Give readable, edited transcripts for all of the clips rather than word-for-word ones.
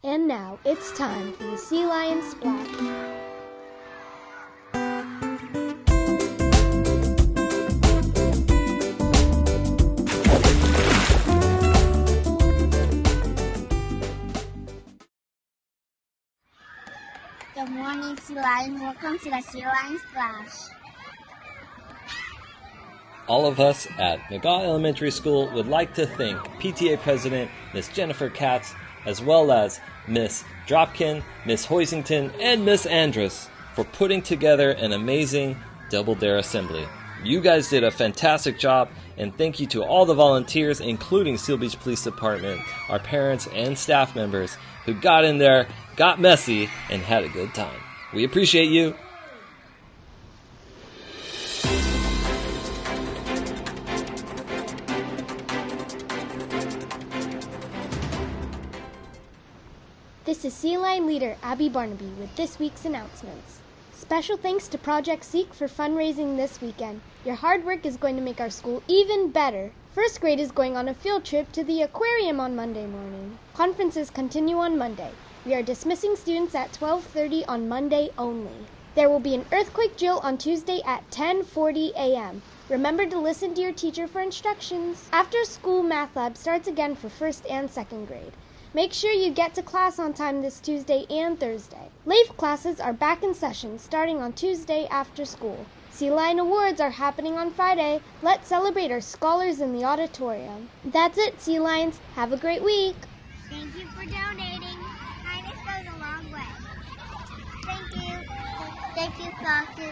And now it's time for the Sea Lion Splash. Good morning, Sea Lion. Welcome to the Sea Lion Splash. All of us at McGaw Elementary School would like to thank PTA President Miss Jennifer Katz, as well as Miss Dropkin, Miss Hoisington, and Miss Andrus for putting together an amazing Double Dare assembly. You guys did a fantastic job, and thank you to all the volunteers, including Seal Beach Police Department, our parents, and staff members who got in there, got messy, and had a good time. We appreciate you. This is Sea Lion leader Abby Barnaby with this week's announcements. Special thanks to Project Seek for fundraising this weekend. Your hard work is going to make our school even better. First grade is going on a field trip to the aquarium on Monday morning. Conferences continue on Monday. We are dismissing students at 12:30 on Monday only. There will be an earthquake drill on Tuesday at 10:40 a.m. Remember to listen to your teacher for instructions. After school math lab starts again for first and second grade. Make sure you get to class on time this Tuesday and Thursday. LAIF classes are back in session starting on Tuesday after school. Sea Lion Awards are happening on Friday. Let's celebrate our scholars in the auditorium. That's it, Sea Lions. Have a great week. Thank you for donating. Kindness goes a long way. Thank you. Thank you, Dr.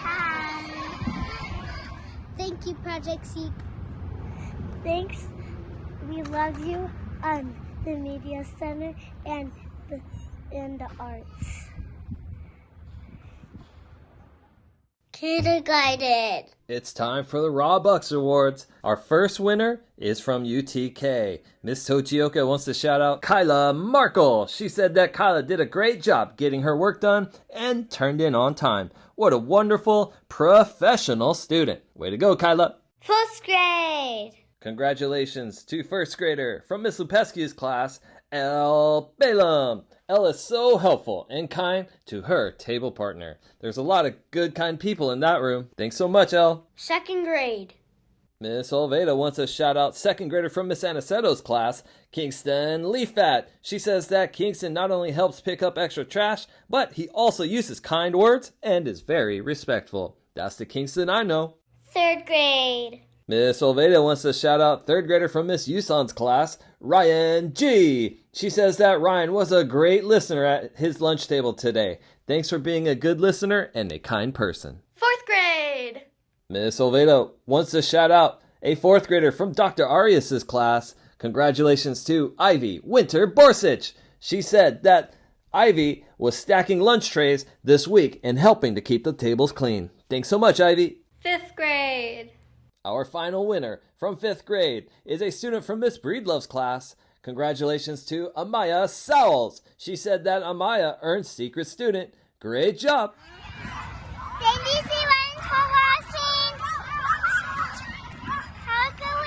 Hi. Thank you, Project Seek. Thanks. We love you, the Media Center and the arts. Kindergarten. It's time for the Raw Bucks Awards. Our first winner is from UTK. Miss Tochioka wants to shout out Kyla Markle. She said that Kyla did a great job getting her work done and turned in on time. What a wonderful professional student. Way to go, Kyla. First grade. Congratulations to first grader from Miss Lupescu's class, Elle Balaam. Elle is so helpful and kind to her table partner. There's a lot of good, kind people in that room. Thanks so much, Elle. Second grade. Miss Olveda wants to shout out second grader from Miss Aniceto's class, Kingston Leafat. She says that Kingston not only helps pick up extra trash, but he also uses kind words and is very respectful. That's the Kingston I know. Third grade. Miss Olveda wants to shout out third grader from Miss Yuson's class, Ryan G. She says that Ryan was a great listener at his lunch table today. Thanks for being a good listener and a kind person. Fourth grade. Miss Olveda wants to shout out a fourth grader from Dr. Arias' class. Congratulations to Ivy Winter Borsich. She said that Ivy was stacking lunch trays this week and helping to keep the tables clean. Thanks so much, Ivy. Fifth grade. Our final winner from 5th grade is a student from Miss Breedlove's class. Congratulations to Amaya Sowles. She said that Amaya earned Secret Student. Great job. Thank you, Sea Lions, for watching. Have a good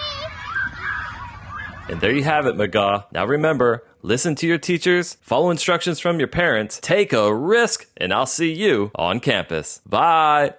week. And there you have it, McGaw. Now remember, listen to your teachers, follow instructions from your parents, take a risk, and I'll see you on campus. Bye.